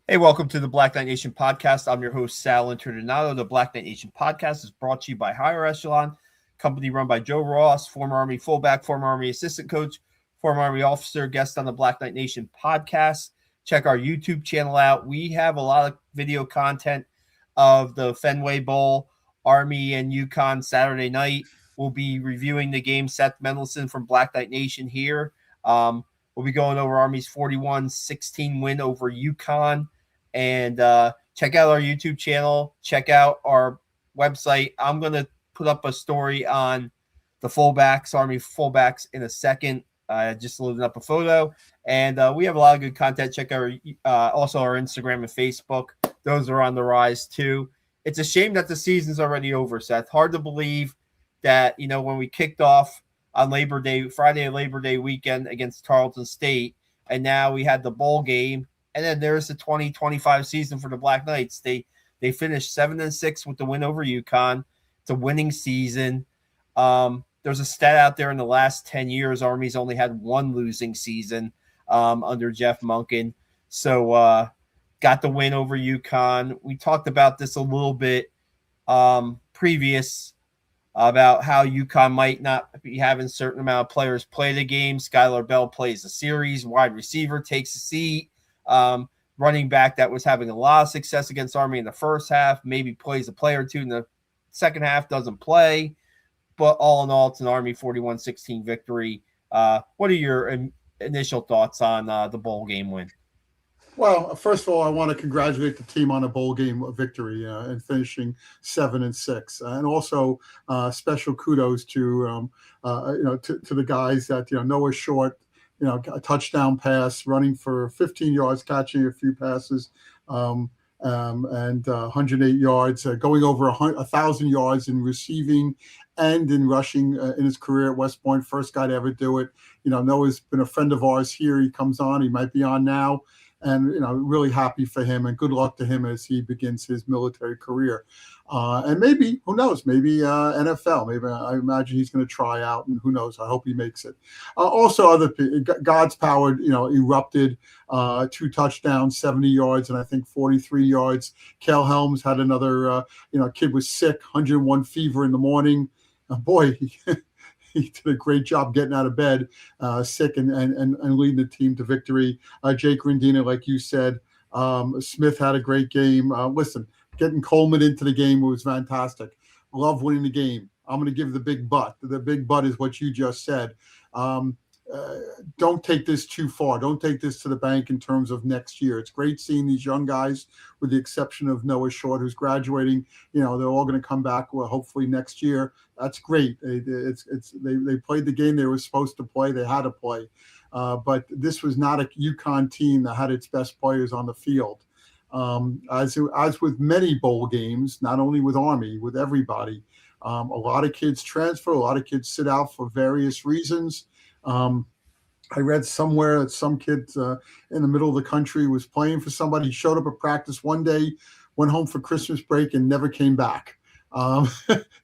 Hey, welcome to the Black Knight Nation podcast. I'm your host, Sal Internado. The Black Knight Nation podcast is brought to you by Higher Echelon, company run by Joe Ross, former Army fullback, former Army assistant coach, former Army officer, guest on the Black Knight Nation podcast. Check our YouTube channel out. We have a lot of video content of the Fenway Bowl, Army and UConn Saturday night. We'll be reviewing the game. Seth Mendelson from Black Knight Nation here. We'll be going over Army's 41-16 win over UConn. And check out our YouTube channel. Check out our website. I'm going to put up a story on the fullbacks, Army fullbacks, in a second. Just loading up a photo. And we have a lot of good content. Check out also our Instagram and Facebook. Those are on the rise, too. It's a shame that the season's already over, Seth. Hard to believe that, when we kicked off on Labor Day, Friday Labor Day weekend against Tarleton State, and now we had the bowl game. And then there's the 2025 season for the Black Knights. They finished 7-6 with the win over UConn. It's a winning season. There's a stat out there in the last 10 years, Army's only had one losing season under Jeff Monken. So got the win over UConn. We talked about this a little bit previous about how UConn might not be having a certain amount of players play the game. Skylar Bell plays a series. Wide receiver takes a seat. Running back that was having a lot of success against Army in the first half, maybe plays a play or two in the second half, doesn't play. But all in all, it's an Army 41-16 victory. What are your initial thoughts on the bowl game win? Well, first of all, I want to congratulate the team on a bowl game victory and finishing 7-6, and also special kudos to to the guys that Noah Short, a touchdown pass, running for 15 yards, catching a few passes, and 108 yards, going over 1,000 yards in receiving and in rushing in his career at West Point. First guy to ever do it. Noah's been a friend of ours here. He comes on. He might be on now. And, really happy for him, and good luck to him as he begins his military career. And maybe, who knows, maybe NFL. Maybe I imagine he's going to try out, and who knows, I hope he makes it. Also, Godspower, erupted, 2 touchdowns, 70 yards, and I think 43 yards. Cale Helms had another, kid was sick, 101 fever in the morning. Boy, he did a great job getting out of bed, sick, and leading the team to victory. Jake Rendina, like you said, Smith had a great game. Listen, getting Coleman into the game was fantastic. Love winning the game. I'm going to give the big butt. The big butt is what you just said. Don't take this too far. Don't take this to the bank in terms of next year. It's great seeing these young guys, with the exception of Noah Short, who's graduating. They're all going to come back, hopefully next year. That's great. They played the game they were supposed to play. They had to play. But this was not a UConn team that had its best players on the field. As with many bowl games, not only with Army, with everybody, a lot of kids transfer. A lot of kids sit out for various reasons. I read somewhere that some kid in the middle of the country was playing for somebody. He showed up at practice one day, went home for Christmas break, and never came back.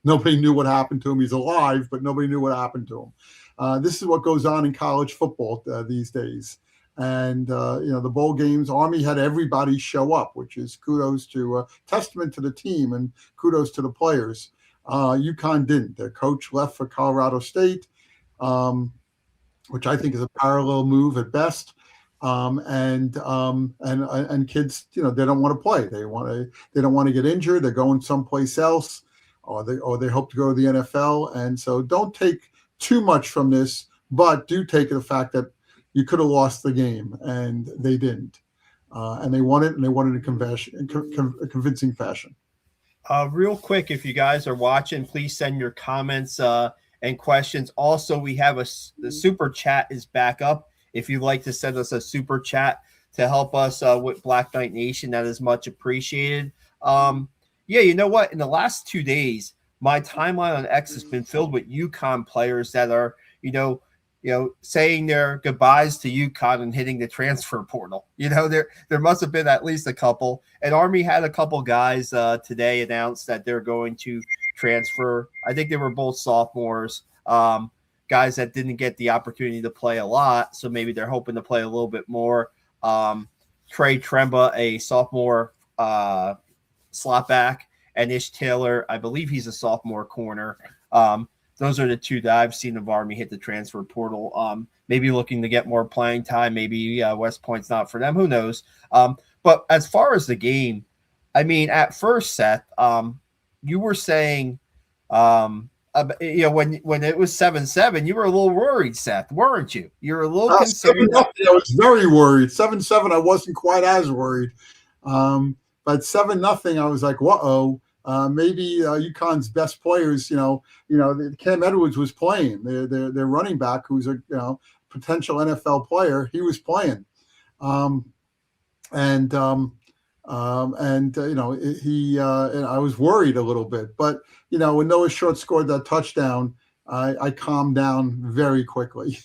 Nobody knew what happened to him. He's alive, but nobody knew what happened to him. This is what goes on in college football these days. And, the bowl games, Army had everybody show up, which is kudos to testament to the team and kudos to the players. UConn didn't. Their coach left for Colorado State. Which I think is a parallel move at best, and kids, they don't want to play. They don't want to get injured. They're going someplace else, or they hope to go to the NFL. And so, don't take too much from this, but do take the fact that you could have lost the game, and they didn't, and they won it, and they won it in a convincing fashion. Real quick, if you guys are watching, please send your comments and questions. Also, we have the super chat is back up. If you'd like to send us a super chat to help us with Black Knight Nation, that is much appreciated. You know what? In the last 2 days, my timeline on X has been filled with UConn players that are, saying their goodbyes to UConn and hitting the transfer portal. There must have been at least a couple. And Army had a couple guys today announced that they're going to transfer. I think they were both sophomores, guys that didn't get the opportunity to play a lot, so maybe they're hoping to play a little bit more. Trey Tremba, a sophomore slot back, and Ish Taylor, I believe he's a sophomore corner. Those are the two that I've seen of Army hit the transfer portal. Maybe looking to get more playing time. Maybe West Point's not for them. Who knows? But as far as the game, I mean, at first, Seth, you were saying, when it was 7-7, you were a little worried, Seth, weren't you? You're a little concerned. I was very worried. 7-7, I wasn't quite as worried. But 7-0, I was like, whoa. Maybe UConn's best players, Cam Edwards was playing. Their running back, who's a potential NFL player, he was playing. And I was worried a little bit. But when Noah Short scored that touchdown, I calmed down very quickly.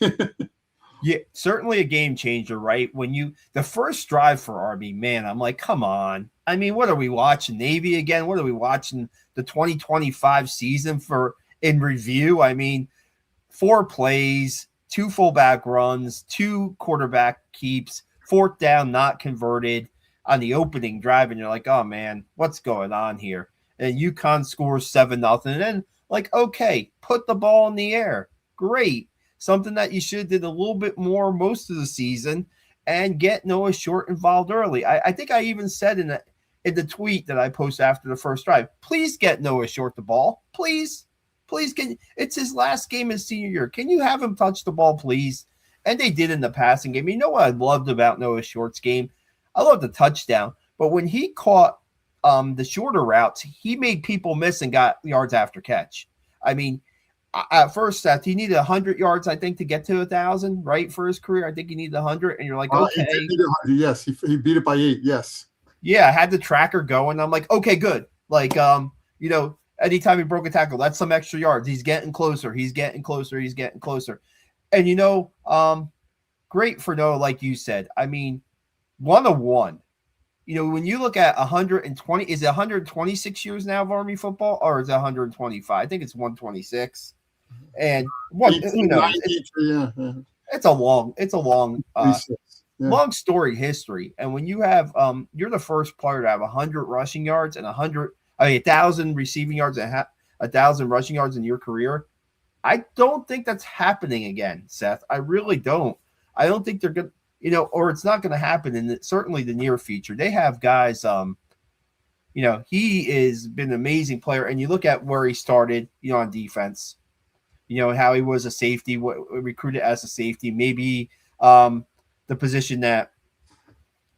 Yeah, certainly a game changer, right? The first drive for Army, man, I'm like, come on. I mean, what are we watching? Navy again? What are we watching? The 2025 season in review? I mean, 4 plays, 2 fullback runs, 2 quarterback keeps, 4th down not converted on the opening drive, and you're like, oh man, what's going on here? And UConn scores 7-0, and then okay, put the ball in the air, great. Something that you should have did a little bit more most of the season, and get Noah Short involved early. I think I even said in the tweet that I posted after the first drive, please get Noah Short the ball. Please, it's his last game in senior year. Can you have him touch the ball, please? And they did in the passing game. You know what I loved about Noah Short's game? I loved the touchdown. But when he caught the shorter routes, he made people miss and got yards after catch. I mean, at first, Seth, he needed 100 yards, I think, to get to 1,000, right, for his career. I think he needed 100, and you're like, okay. He did 100, yes. He beat it by 8, yes. Yeah, I had the tracker going. I'm like, okay, good. Anytime he broke a tackle, that's some extra yards. He's getting closer. And, great for Noah, like you said. I mean, 101. When you look at 120, is it 126 years now of Army football, or is it 125? I think it's 126. And who knows? It's a long long story history. And when you have you're the first player to have 100 rushing yards and 1,000 receiving yards and 1,000 rushing yards in your career, I don't think that's happening again, Seth. I really don't. I don't think they're going to, or it's not going to happen in certainly the near future. They have guys, he has been an amazing player. And you look at where he started, on defense, how he was a safety, recruited as a safety, maybe the position that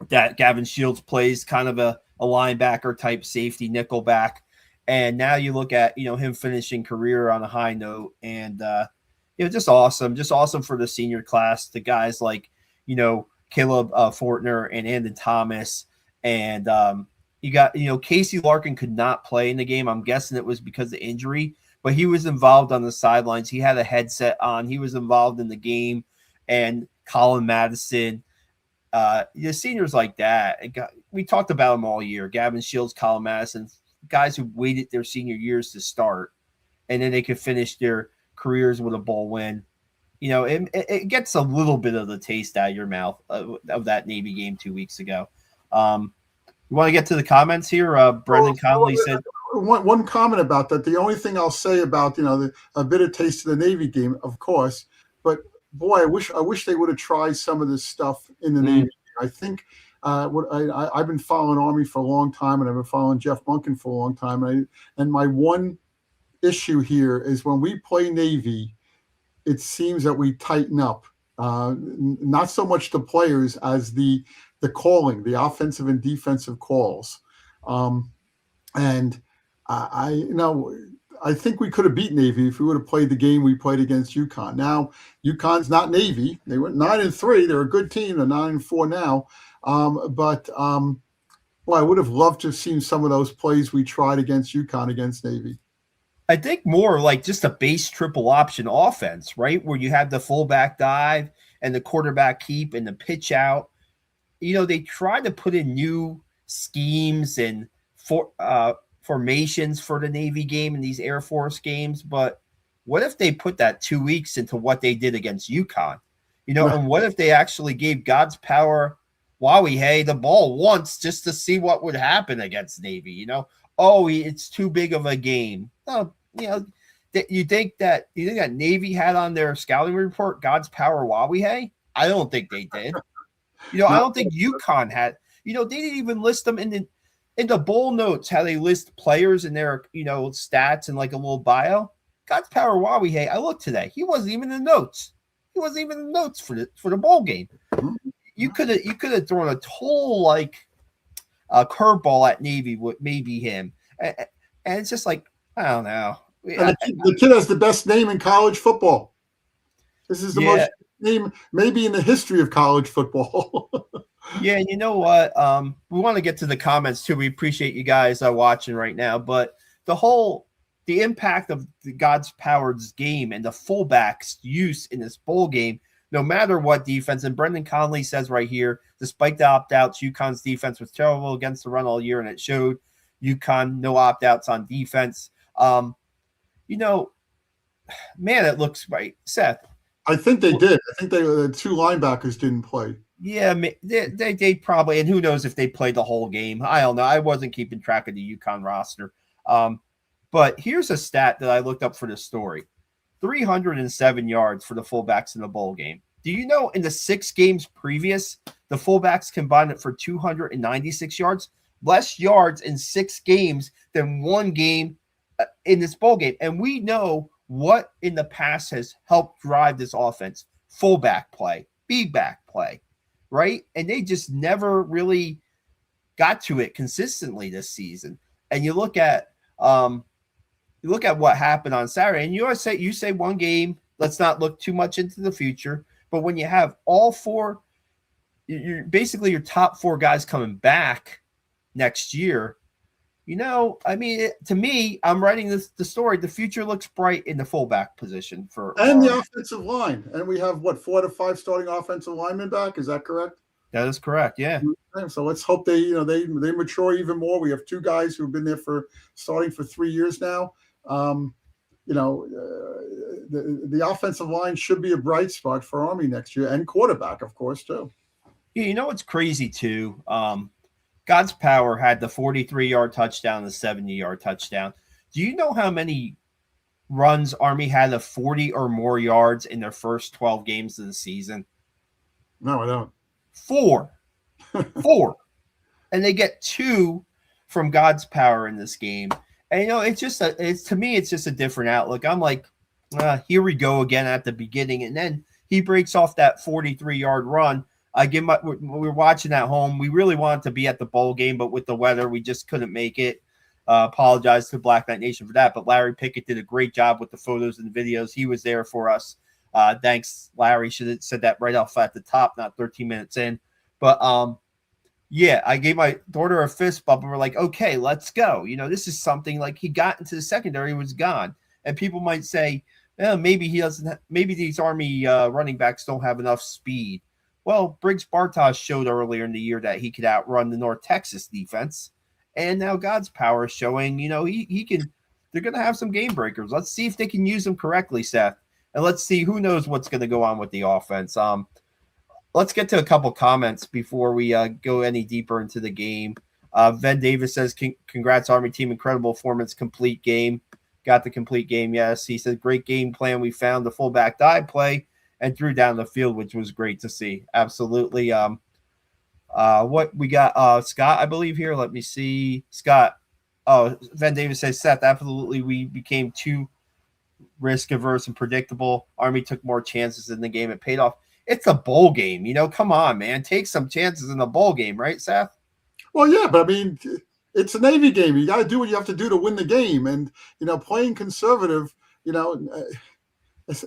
Gavin Shields plays, kind of a linebacker type safety, nickel back. And now you look at, him finishing career on a high note, and, just awesome for the senior class, the guys like, Caleb Fortner and Andon Thomas. And you got, Casey Larkin could not play in the game. I'm guessing it was because of injury, but he was involved on the sidelines. He had a headset on. He was involved in the game. And Colin Madison, seniors like that. We talked about them all year. Gavin Shields, Colin Madison, guys who waited their senior years to start, and then they could finish their careers with a bowl win. It gets a little bit of the taste out of your mouth of that Navy game 2 weeks ago. You want to get to the comments here? Brendan Connolly said one comment about that. The only thing I'll say about a bit of taste of the Navy game, of course, but boy, I wish they would have tried some of this stuff in the Navy. I think I've been following Army for a long time, and I've been following Jeff Monken for a long time. And my one issue here is when we play Navy, it seems that we tighten up, not so much the players as the calling, the offensive and defensive calls. And I think we could have beat Navy if we would have played the game we played against UConn. Now, UConn's not Navy. They went 9-3. They're a good team. They're 9-4 now. I would have loved to have seen some of those plays we tried against UConn against Navy. I think more like just a base triple option offense, right? Where you have the fullback dive and the quarterback keep and the pitch out. They try to put in new schemes and formations for the Navy game and these Air Force games. But what if they put that 2 weeks into what they did against UConn? And what if they actually gave Godspower Nwawuihe the ball once just to see what would happen against Navy. It's too big of a game. Oh, you think that Navy had on their scouting report Godspower Nwawuihe? I don't think they did. I don't think UConn had. They didn't even list them in the bowl notes, how they list players in their stats and like a little bio. Godspower Nwawuihe, I looked today. He wasn't even in the notes. He wasn't even in the notes for the bowl game. You could have thrown a total like a curveball at Navy with maybe him, and it's just like I don't know. And the kid has the best name in college football. This is the most name maybe in the history of college football. Yeah, and you know what? We want to get to the comments too. We appreciate you guys watching right now, but the impact of the Godspower's game and the fullbacks' use in this bowl game, no matter what defense, and Brendan Conley says right here, despite the opt-outs, UConn's defense was terrible against the run all year, and it showed. UConn, no opt-outs on defense. Man, it looks right. Seth. I think they did. I think the two linebackers didn't play. Yeah, they probably, and who knows if they played the whole game. I don't know. I wasn't keeping track of the UConn roster. But here's a stat that I looked up for the story. 307 yards for the fullbacks in the bowl game. Do you know in the 6 games previous, the fullbacks combined it for 296 yards? Less yards in 6 games than 1 game in this bowl game. And we know what in the past has helped drive this offense. Fullback play, B-back play, right? And they just never really got to it consistently this season. And you look at what happened on Saturday, and you say 1 game. Let's not look too much into the future. But when you have all 4, you're basically your top 4 guys coming back next year. To me, I'm writing the story. The future looks bright in the fullback position the offensive line. And we have 4 to 5 starting offensive linemen back. Is that correct? That is correct. Yeah. So let's hope they mature even more. We have 2 guys who've been there starting for 3 years now. The offensive line should be a bright spot for Army next year, and quarterback, of course, too. Yeah, what's crazy too? Godspower had the 43-yard touchdown, the 70-yard touchdown. Do you know how many runs Army had of 40 or more yards in their first 12 games of the season? No, I don't. 4. And they get 2 from Godspower in this game. And it's just to me, it's just a different outlook. I'm like, here we go again at the beginning, and then he breaks off that 43-yard run. We're watching at home. We really wanted to be at the bowl game, but with the weather, we just couldn't make it. Apologize to Black Knight Nation for that, but Larry Pickett did a great job with the photos and the videos. He was there for us. Thanks, Larry. Should have said that right off at the top, not 13 minutes in. But I gave my daughter a fist bump, and we're like, okay, let's go. This is something like he got into the secondary, was gone. And people might say, maybe he doesn't. Maybe these Army running backs don't have enough speed. Well, Briggs Bartosh showed earlier in the year that he could outrun the North Texas defense, and now Godspower is showing, he can. They're going to have some game breakers. Let's see if they can use them correctly, Seth, and let's see who knows what's going to go on with the offense. Let's get to a couple comments before we go any deeper into the game. Ven Davis says, "Congrats, Army team! Incredible performance, complete game. Got the complete game. Yes, he said, great game plan. We found the fullback dive play and threw down the field, which was great to see. Absolutely. What we got? Scott, I believe here. Let me see. Scott. Oh, Ven Davis says, Seth, absolutely. We became too risk averse and predictable. Army took more chances in the game. It paid off. It's a bowl game. Come on, man. Take some chances in the bowl game, right, Seth? Well, yeah, but I mean, it's a Navy game. You got to do what you have to do to win the game. And, playing conservative,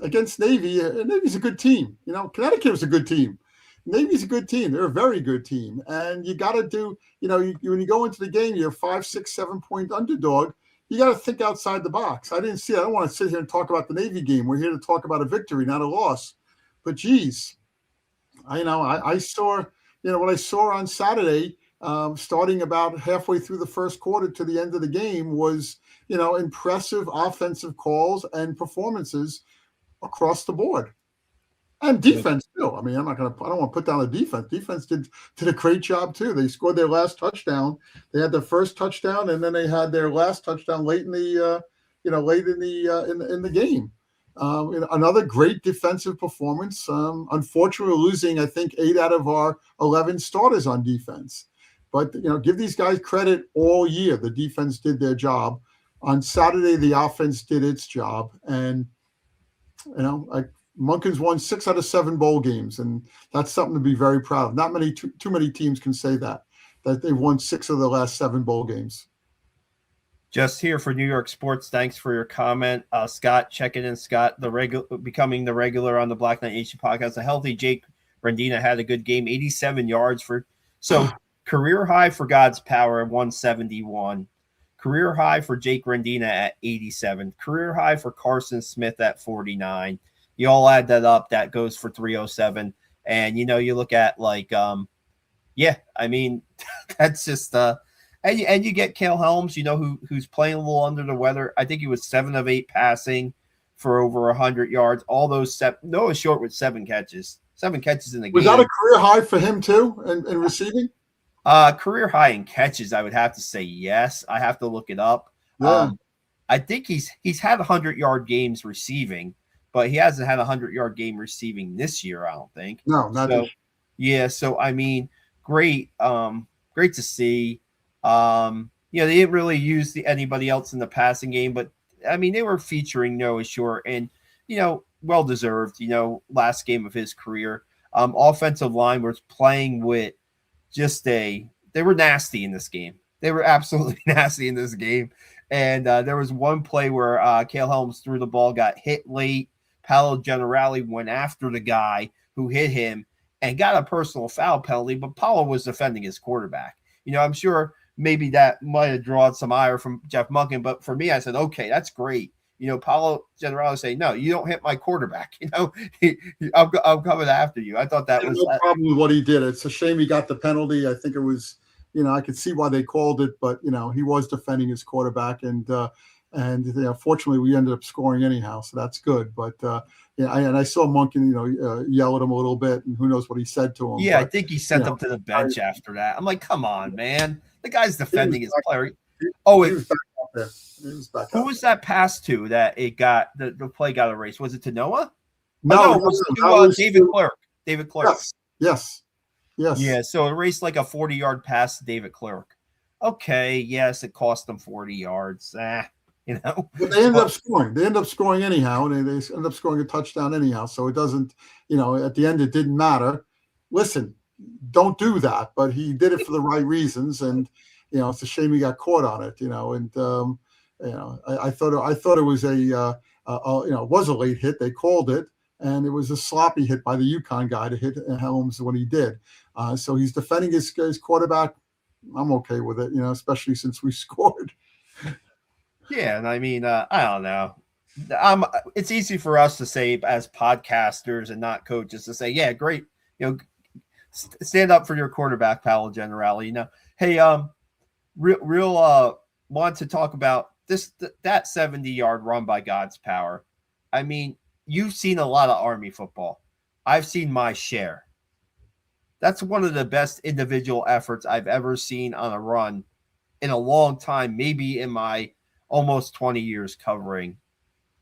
against Navy, Navy's a good team. Connecticut was a good team. Navy's a good team. They're a very good team. And you got to do, when you go into the game, you're 5, 6, 7 point underdog. You got to think outside the box. I don't want to sit here and talk about the Navy game. We're here to talk about a victory, not a loss. But geez, I saw, what I saw on Saturday, starting about halfway through the first quarter to the end of the game was, impressive offensive calls and performances across the board. And defense too. I mean, I don't want to put down the defense. Defense did a great job too. They scored their last touchdown. They had their first touchdown, and then they had their last touchdown late in the in the game. Another great defensive performance. Unfortunately, losing I think 8 out of our 11 starters on defense. But give these guys credit all year. The defense did their job. On Saturday, the offense did its job, and Munkins won 6 out of 7 bowl games, and that's something to be very proud of. Not too many teams can say that they've won 6 of the last 7 bowl games. Just here for New York Sports. Thanks for your comment, Scott. Checking in, Scott. Becoming the regular on the Black Knight Nation podcast. A healthy Jake Rendina had a good game, 87 yards career high for Godspower at 171. Career high for Jake Rendina at 87. Career high for Carson Smith at 49. You all add that up, that goes for 307. And, you look at that's just and you get Cale Helms, who's playing a little under the weather. I think he was 7 of 8 passing for over 100 yards. All those Noah Short with 7 catches. 7 catches in the game. Was that a career high for him too in receiving? Career high in catches, I would have to say yes. I have to look it up. Yeah. I think he's had 100-yard games receiving, but he hasn't had a 100-yard game receiving this year, I don't think. No, not so. this. Yeah, so I mean, great to see. They didn't really use anybody else in the passing game, but I mean, they were featuring Noah Short, and well deserved. Last game of his career. Offensive line was playing with they were nasty in this game. They were absolutely nasty in this game. And there was one play where Cale Helms threw the ball, got hit late. Paolo Generali went after the guy who hit him and got a personal foul penalty, but Paolo was defending his quarterback. I'm sure maybe that might have drawn some ire from Jeff Monken, but for me, I said, okay, that's great. Paolo Generali saying, no, you don't hit my quarterback. I'm coming after you. I thought that was no problem with what he did. It's a shame he got the penalty. I think it was, I could see why they called it, but he was defending his quarterback, and fortunately we ended up scoring anyhow, so that's good. But I saw Monken, yell at him a little bit, and who knows what he said to him. Yeah, but, I think he sent him to the bench after that. I'm like, come on, man, the guy's defending his player. Who was that pass to that it got the play got erased? Was it to Noah? No, it was to David Clerk. David Clerk. Yes. Yeah, so erased like a 40-yard pass to David Clerk. Okay, yes, it cost them 40 yards. But they ended up scoring. They ended up scoring anyhow, and they ended up scoring a touchdown anyhow. So it doesn't, at the end it didn't matter. Listen, don't do that, but he did it for the right reasons, and it's a shame he got caught on it. I thought it was it was a late hit. They called it, and it was a sloppy hit by the UConn guy to hit Helms when he did. So he's defending his quarterback. I'm okay with it, especially since we scored. Yeah, and I mean, I don't know. It's easy for us to say as podcasters and not coaches to say, yeah, great, stand up for your quarterback, Paolo Generali. Hey, real want to talk about that 70-yard run by Godspower. I mean, you've seen a lot of Army football. I've seen my share. That's one of the best individual efforts I've ever seen on a run in a long time, maybe in my almost 20 years covering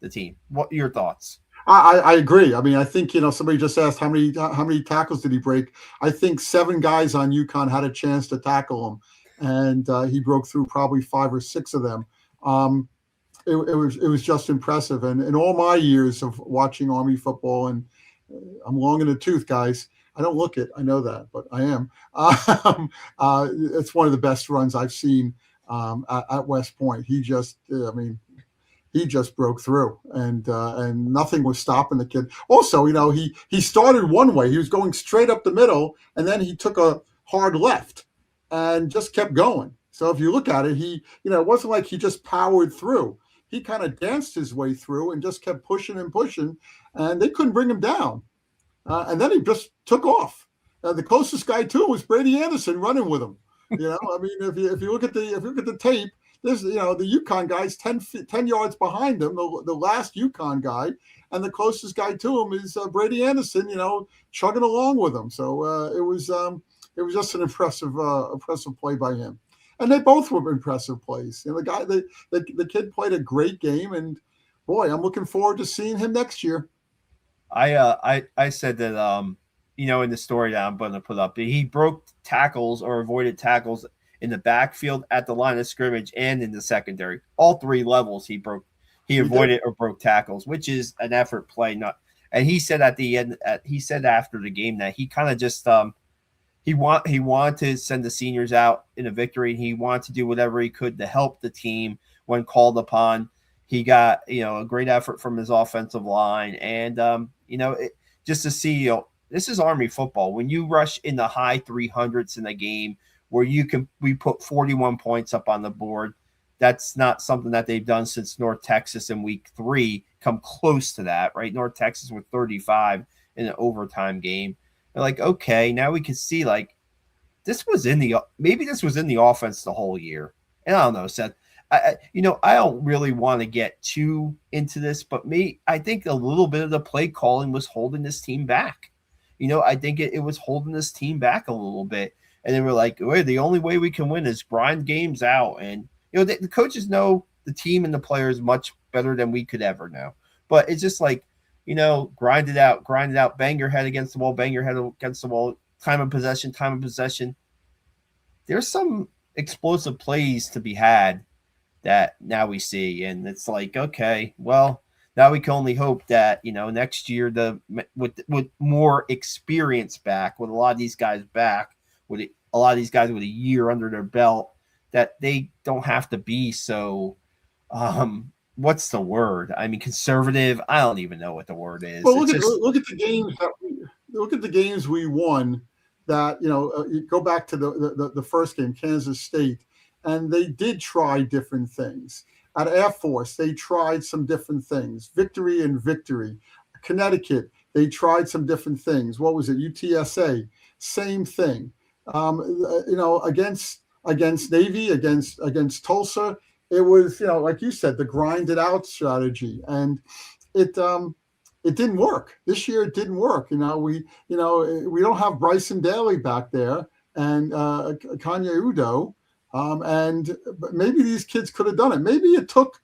the team. What are your thoughts? I agree. I mean, I think, somebody just asked how many tackles did he break? I think 7 guys on UConn had a chance to tackle him, and he broke through probably 5 or 6 of them. It was just impressive. And in all my years of watching Army football, and I'm long in the tooth, guys, I don't look it. I know that, but I am. It's one of the best runs I've seen at West Point. He just broke through, and nothing was stopping the kid. Also, he started one way. He was going straight up the middle, and then he took a hard left and just kept going. So if you look at it, it wasn't like he just powered through. He kind of danced his way through and just kept pushing and pushing, and they couldn't bring him down. And then he just took off. The closest guy to him was Brady Anderson running with him. I mean, if you look at the tape, there's the UConn guy's 10 yards behind him, the last UConn guy, and the closest guy to him is Brady Anderson, chugging along with him. So it was just an impressive play by him, and they both were impressive plays. The kid played a great game, and boy, I'm looking forward to seeing him next year. I said that in the story that I'm going to put up, he broke tackles or avoided tackles in the backfield, at the line of scrimmage, and in the secondary. All three levels he avoided or broke tackles, which is an effort play. And he said at the end, he said after the game that he kind of just he wanted to send the seniors out in a victory. He wanted to do whatever he could to help the team when called upon. He got a great effort from his offensive line, and just to see this is Army football. When you rush in the high 300s in a game where we put 41 points up on the board, that's not something that they've done since North Texas in week 3. Come close to that, right? North Texas with 35 in an overtime game. They're like, okay, now we can see this was in the offense the whole year. And I don't know, Seth. I don't really want to get too into this, but I think a little bit of the play calling was holding this team back. I think it was holding this team back a little bit. And they were like, the only way we can win is grind games out. And, the coaches know the team and the players much better than we could ever know. But it's just grind it out, bang your head against the wall, time of possession. There's some explosive plays to be had that now we see. And it's like, okay, well, now we can only hope that, next year with more experience back, with a lot of these guys back, with a lot of these guys with a year under their belt, that they don't have to be so what's the word? I mean, conservative. I don't even know what the word is. Well, look at the games we won. That you go back to the first game, Kansas State, and they did try different things. At Air Force, they tried some different things. Victory. Connecticut, they tried some different things. What was it? UTSA, same thing. Against Navy, against Tulsa, it was like you said, the grind it out strategy, and it didn't work this year. It didn't work. We don't have Bryson Daly back there and Kanye Udo. And maybe these kids could have done it. Maybe it took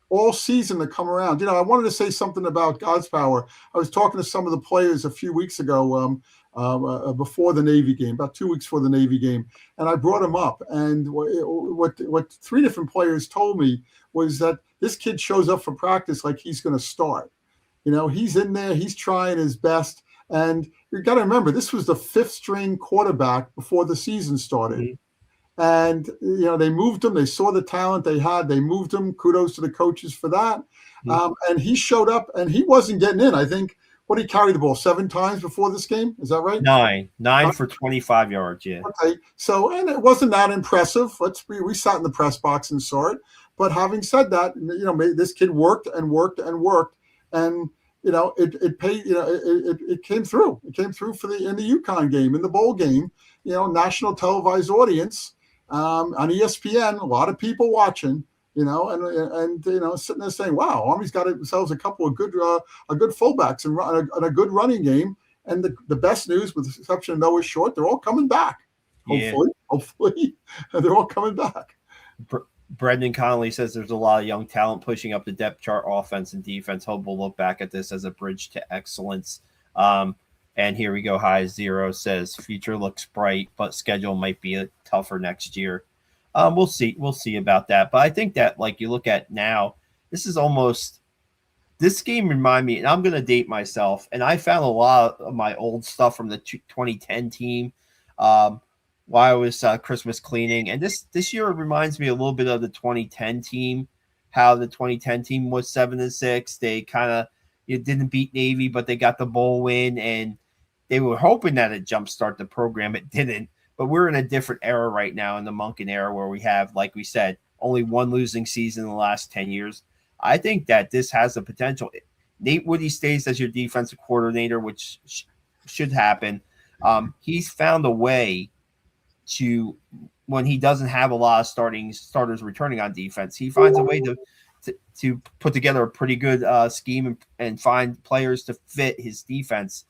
all season to come around. I wanted to say something about Godspower. I was talking to some of the players a few weeks ago before the Navy game, about 2 weeks before the Navy game, and I brought him up. And what 3 different players told me was that this kid shows up for practice like he's going to start. He's in there, he's trying his best. And you got to remember, this was the 5th string quarterback before the season started. Mm-hmm. And, they moved him. They saw the talent they had. They moved him. Kudos to the coaches for that. Mm-hmm. And he showed up, and he wasn't getting in. I think, what did he carry the ball 7 times before this game? Is that right? 9 for 25 yards, yeah. Okay. So, and it wasn't that impressive. We sat in the press box and saw it. But having said that, this kid worked and worked and worked. And, it paid, it came through. It came through in the UConn game, in the bowl game, national televised audience. On ESPN, a lot of people watching, and sitting there saying, "Wow, Army's got themselves a couple of good fullbacks and a good running game." And the best news, with the exception of Noah Short, they're all coming back. Hopefully, they're all coming back. Brendan Connolly says there's a lot of young talent pushing up the depth chart, offense and defense. Hope we'll look back at this as a bridge to excellence. And here we go. High Zero says future looks bright, but schedule might be tougher next year. We'll see. We'll see about that. But I think that, you look at now, this game remind me, and I'm going to date myself, and I found a lot of my old stuff from the 2010 team while I was Christmas cleaning. And this year it reminds me a little bit of the 2010 team, how the 2010 team was 7-6. They kind of didn't beat Navy, but they got the bowl win, and they were hoping that it jumpstart the program. It didn't, but we're in a different era right now, in the Monken era, where we have, like we said, only one losing season in the last 10 years. I think that this has the potential. Nate Woody stays as your defensive coordinator, which should happen. He's found a way to, when he doesn't have a lot of starters returning on defense, he finds a way to put together a pretty good scheme and find players to fit his defense.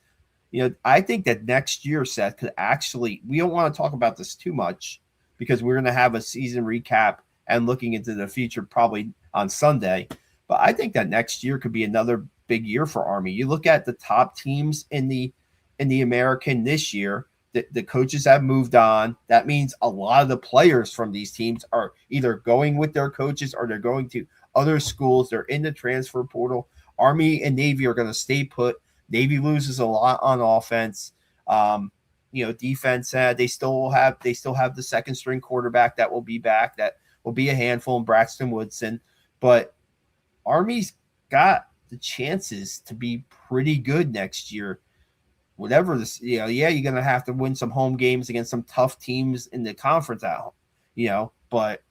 I think that next year, Seth, could actually – we don't want to talk about this too much because we're going to have a season recap and looking into the future probably on Sunday. But I think that next year could be another big year for Army. You look at the top teams in the American this year, the coaches have moved on. That means a lot of the players from these teams are either going with their coaches or they're going to other schools. They're in the transfer portal. Army and Navy are going to stay put. Navy loses a lot on offense. Defense, they still have the second string quarterback that will be back. That will be a handful in Braxton Woodson. But Army's got the chances to be pretty good next year. Whatever this, you're going to have to win some home games against some tough teams in the conference out, but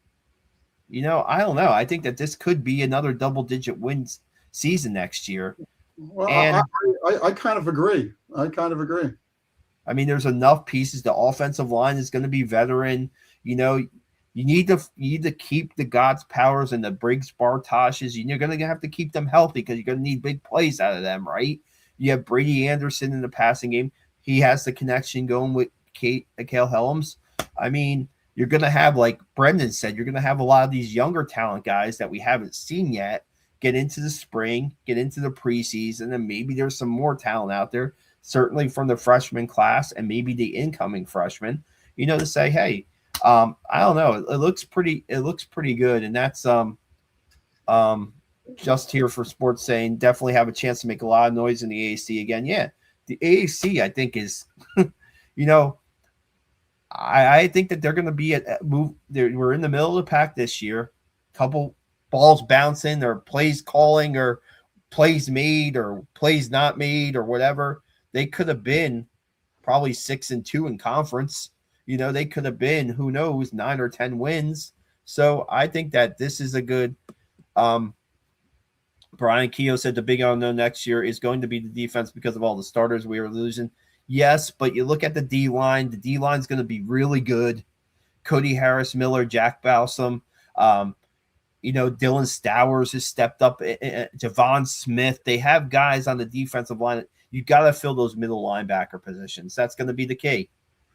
I don't know. I think that this could be another double-digit wins season next year. Well, and I kind of agree. I mean, there's enough pieces. The offensive line is going to be veteran. You need to keep the Godspowers and the Briggs Bartoshes. You're going to have to keep them healthy because you're going to need big plays out of them, right? You have Brady Anderson in the passing game. He has the connection going with Cale Helms. I mean, you're going to have, like Brendan said, you're going to have a lot of these younger talent guys that we haven't seen yet get into the spring, get into the preseason, and maybe there's some more talent out there, certainly from the freshman class and maybe the incoming freshmen, to say, hey, I don't know. It looks pretty good. And that's just here for sports saying definitely have a chance to make a lot of noise in the AAC again. Yeah, the AAC I think is, I think that they're going to be we're in the middle of the pack this year. Couple balls bouncing or plays calling or plays made or plays not made or whatever. They could have been probably 6-2 in conference. They could have been, who knows, 9 or 10 wins. So I think that this is a good. Brian Keogh said the big unknown next year is going to be the defense because of all the starters we are losing. Yes, but you look at the D-line. The D-line is going to be really good. Cody Harris, Miller, Jack Balsam, Dylan Stowers has stepped up. Javon Smith. They have guys on the defensive line. You got to fill those middle linebacker positions. That's going to be the key.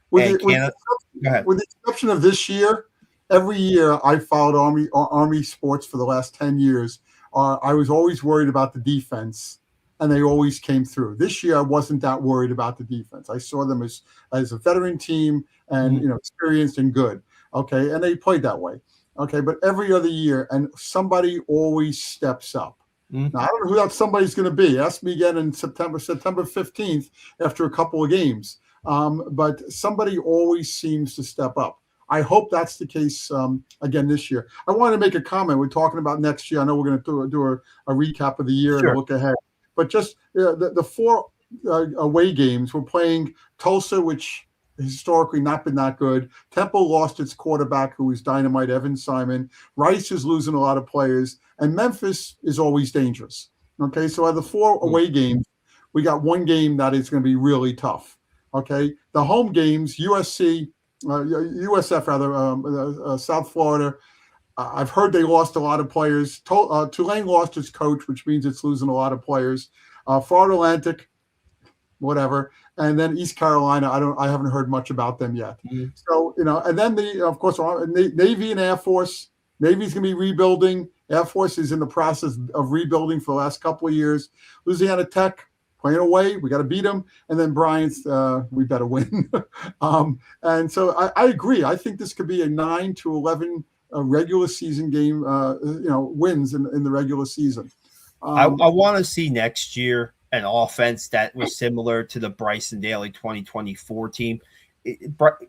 With the exception of this year, every year I followed Army sports for the last 10 years. I was always worried about the defense, and they always came through. This year, I wasn't that worried about the defense. I saw them as a veteran team and experienced and good. Okay, and they played that way. Okay, but every other year, and somebody always steps up. Now, I don't know who that somebody's going to be. Ask me again in September 15th after a couple of games. But somebody always seems to step up. I hope that's the case again this year. I wanted to make a comment. We're talking about next year. I know we're going to do a recap of the year and look ahead. But just the 4 away games, we're playing Tulsa, which historically not been that good. Temple lost its quarterback, who was dynamite, Evan Simon. Rice is losing a lot of players. And Memphis is always dangerous. Okay, so out of the 4 away games, we got 1 game that is going to be really tough. Okay, the home games, USF rather, South Florida. I've heard they lost a lot of players. Tulane lost its coach, which means it's losing a lot of players. Florida Atlantic, whatever, and then East Carolina. I haven't heard much about them yet. So and then of course Navy and Air Force. Navy's going to be rebuilding. Air Force is in the process of rebuilding for the last couple of years. Louisiana Tech. Playing away, we got to beat them, and then Bryant's, we better win. And so I agree. I think this could be a 9 to 11 regular season game. Wins in the regular season. I want to see next year an offense that was similar to the Bryson Daly 2024 team.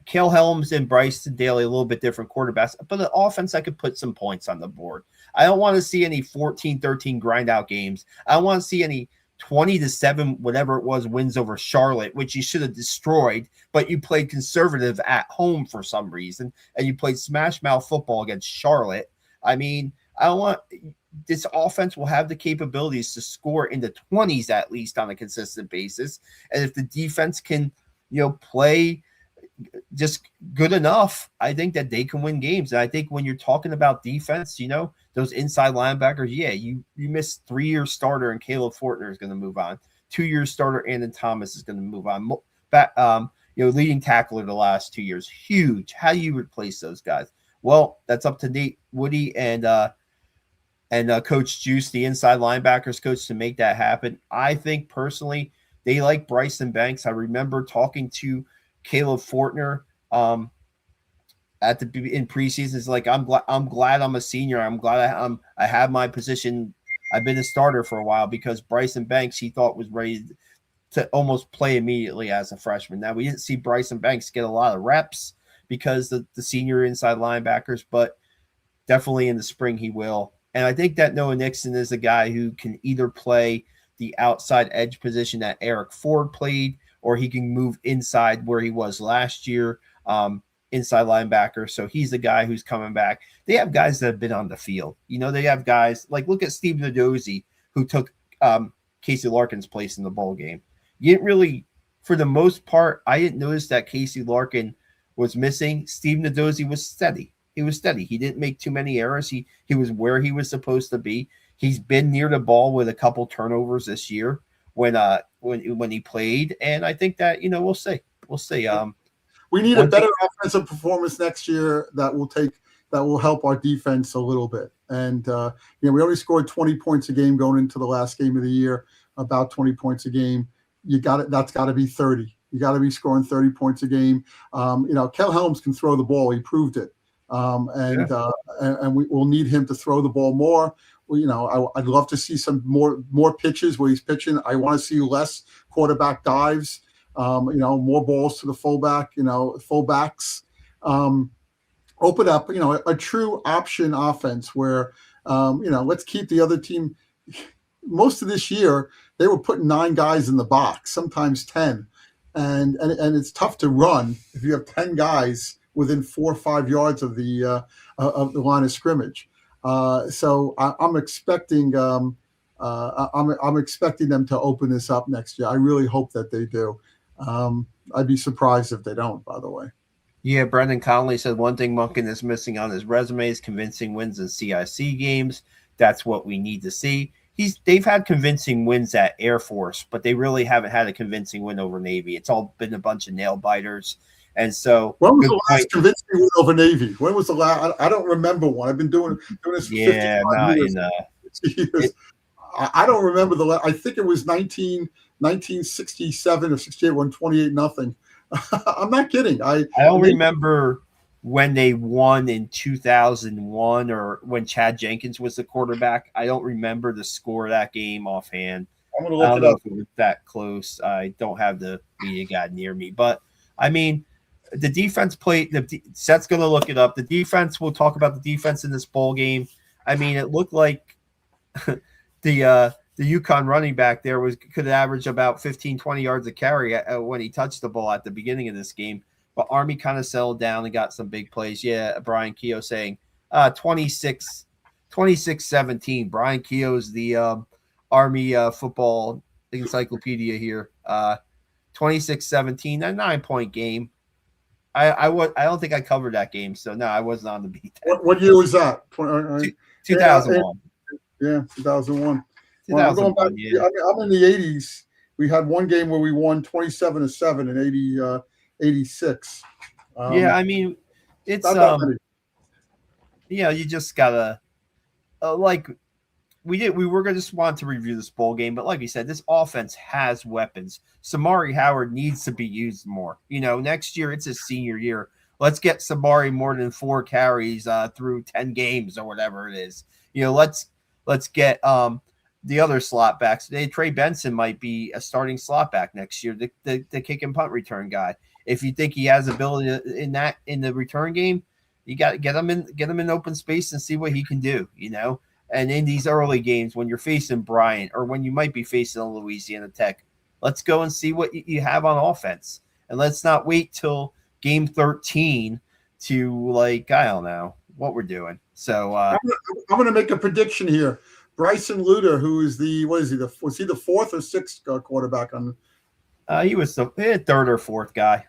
Cale Helms and Bryson Daly, a little bit different quarterbacks, but an offense that could put some points on the board. I don't want to see any 14-13 grind out games. I don't want to see any 20-7, whatever it was, wins over Charlotte, which you should have destroyed, but you played conservative at home for some reason, and you played smash mouth football against Charlotte. I mean, this offense will have the capabilities to score in the 20s at least on a consistent basis, and if the defense can, play just good enough, I think that they can win games. And I think when you're talking about defense, those inside linebackers, you miss 3-year starter and Caleb Fortner is going to move on. 2-year starter Andon Thomas is going to move on. Leading tackler the last 2 years, huge. How do you replace those guys? Well, that's up to Nate Woody and Coach Juice, the inside linebackers coach, to make that happen. I think personally they like Bryson Banks. I remember talking to Caleb Fortner in preseason. It's like, I'm glad I'm a senior. I'm glad I have my position. I've been a starter for a while, because Bryson Banks, he thought, was ready to almost play immediately as a freshman. Now, we didn't see Bryson Banks get a lot of reps because the senior inside linebackers, but definitely in the spring he will. And I think that Noah Nixon is a guy who can either play the outside edge position that Eric Ford played, or he can move inside where he was last year, inside linebacker. So he's the guy who's coming back. They have guys that have been on the field. They have guys like, look at Steve Nadozie, who took Casey Larkin's place in the bowl game. You didn't really, for the most part, I didn't notice that Casey Larkin was missing. Steve Nadozie was steady. He was steady. He didn't make too many errors. He was where he was supposed to be. He's been near the ball with a couple turnovers this year when he played, and I think that we'll see. We need a better offensive performance next year that will help our defense a little bit. And we only scored 20 points a game going into the last game of the year, about 20 points a game. That's got to be 30. You got to be scoring 30 points a game. Kel Helms can throw the ball. He proved it. And we will need him to throw the ball more. I'd love to see some more pitches where he's pitching. I want to see less quarterback dives. More balls to the fullback. Fullbacks. Open up. A true option offense where let's keep the other team. Most of this year they were putting 9 guys in the box, sometimes 10, and it's tough to run if you have 10 guys within 4 or 5 yards of the line of scrimmage. So I'm expecting I'm expecting them to open this up next year. I really hope that they do. I'd be surprised if they don't, by the way. Yeah, Brendan Connolly said one thing Monken is missing on his resume is convincing wins in CIC games. That's what we need to see. They've had convincing wins at Air Force, but they really haven't had a convincing win over Navy. It's all been a bunch of nail biters. And so, when was the last convincing win over Navy? When was the last? I don't remember one. I've been doing this for 55 years. I don't remember the last. I think it was 1967 or 68 when 28-0. I'm not kidding. I don't remember when they won in 2001 or when Chad Jenkins was the quarterback. I don't remember the score of that game offhand. I'm going to look it up. If it was that close. I don't have the media guide near me, but I mean, the defense played. Seth's going to look it up. The defense. We'll talk about the defense in this bowl game. I mean, it looked like the UConn running back there could average about 15, 20 yards a carry when he touched the ball at the beginning of this game. But Army kind of settled down and got some big plays. Yeah, Brian Keogh saying 26-17. Brian Keogh is the Army football encyclopedia here. 26-17, a 9-point game. I don't think I covered that game, so no, I wasn't on the beat. What year was that? 2001. Yeah, 2001. 2001, I'm going back. Yeah. I'm in the 80s. We had one game where we won 27-7 in 86. Yeah, I mean, it's you just gotta we were gonna just want to review this bowl game, but like you said, this offense has weapons. Samari Howard needs to be used more. Next year it's his senior year. Let's get Samari more than 4 carries through 10 games or whatever it is. Let's get the other slot backs. Trey Benson might be a starting slot back next year, the kick and punt return guy. If you think he has ability in the return game, you got to get him in open space and see what he can do. And in these early games, when you're facing Bryant or when you might be facing a Louisiana Tech, let's go and see what you have on offense. And let's not wait till game 13 to I don't know what we're doing. So I'm going to make a prediction here. Bryson Luter, who is was he the 4th or 6th quarterback on? He was the 3rd or 4th guy.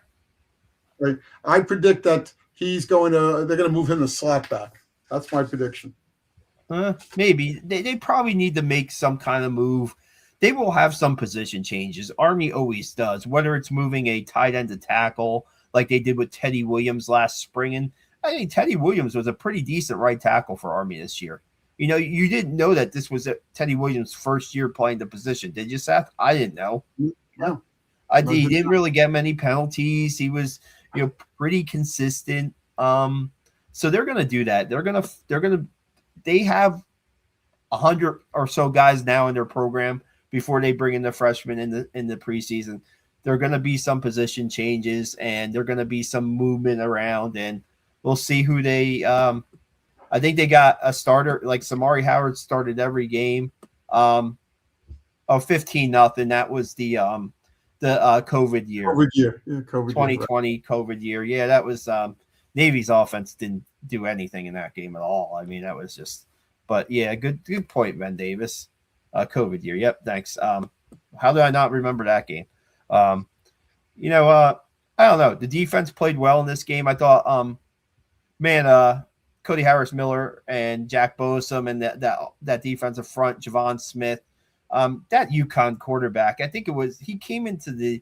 Right. I predict that they're going to move him to slot back. That's my prediction. Maybe they probably need to make some kind of move. They will have some position changes. Army always does, whether it's moving a tight end to tackle like they did with Teddy Williams last spring. And I think Teddy Williams was a pretty decent right tackle for Army this year. You didn't know that this was Teddy Williams' first year playing the position, did you, Seth? I didn't know. No. He didn't really get many penalties. He was, pretty consistent. So they're gonna do that. They have 100 or so guys now in their program before they bring in the freshmen in the preseason. There are going to be some position changes and there are going to be some movement around, and we'll see who they. I think they got a starter like Samari Howard started every game. 15-0. That was the COVID year. COVID year, yeah, COVID 2020 year, right. COVID year. Yeah, that was Navy's offense didn't do anything in that game at all. I mean, that was just. But yeah, good point, Ben Davis. COVID year. Yep, thanks. How did I not remember that game? I don't know. The defense played well in this game. I thought, Cody Harris-Miller and Jack Bosom and that defensive front, Javon Smith, that UConn quarterback. I think he came into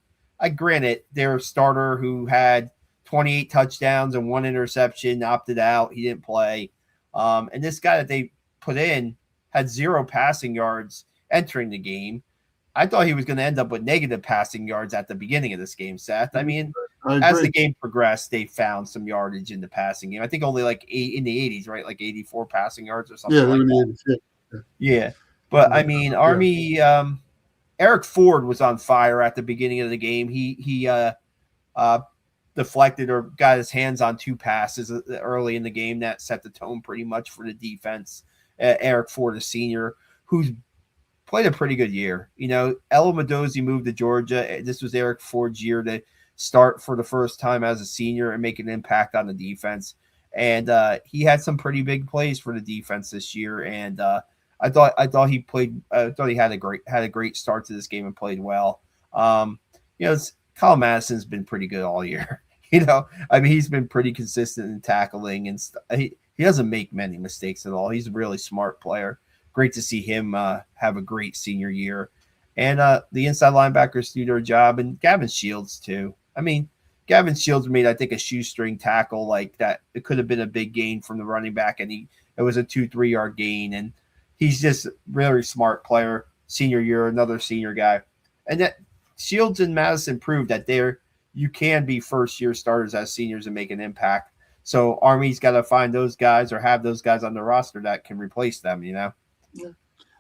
granted, their starter who had 28 touchdowns and 1 interception opted out. He didn't play. And this guy that they put in had 0 passing yards entering the game. I thought he was going to end up with negative passing yards at the beginning of this game, Seth. I mean, as the game progressed, they found some yardage in the passing game. I think only like in the 80s, right? Like 84 passing yards or something. Yeah, like that. Yeah. But I mean, Army, Eric Ford was on fire at the beginning of the game. He deflected or got his hands on 2 passes early in the game that set the tone pretty much for the defense. Eric Ford, a senior, who's played a pretty good year. Ella Medozi moved to Georgia. This was Eric Ford's year to start for the first time as a senior and make an impact on the defense. And he had some pretty big plays for the defense this year. And I thought he played. I thought he had a great start to this game and played well. Kyle Madison's been pretty good all year. He's been pretty consistent in tackling and he doesn't make many mistakes at all. He's a really smart player. Great to see him have a great senior year. And the inside linebackers do their job, and Gavin Shields too. I mean, Gavin Shields made, I think, a shoestring tackle like that. It could have been a big gain from the running back, and it was a 2-3 yard gain. And he's just a really smart player. Senior year, another senior guy. And that Shields and Madison proved that you can be first year starters as seniors and make an impact. So Army's got to find those guys or have those guys on the roster that can replace them, Yeah.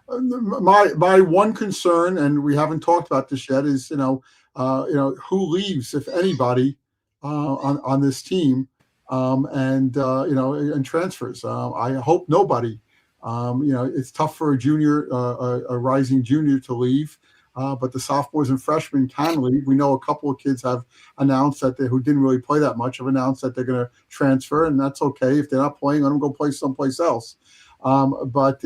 My one concern, and we haven't talked about this yet, is who leaves, if anybody, on this team, and transfers. I hope nobody. It's tough for a junior, a rising junior, to leave. But the sophomores and freshmen can leave. We know a couple of kids have announced who didn't really play that much, have announced that they're going to transfer, and that's okay. If they're not playing, let them go play someplace else. But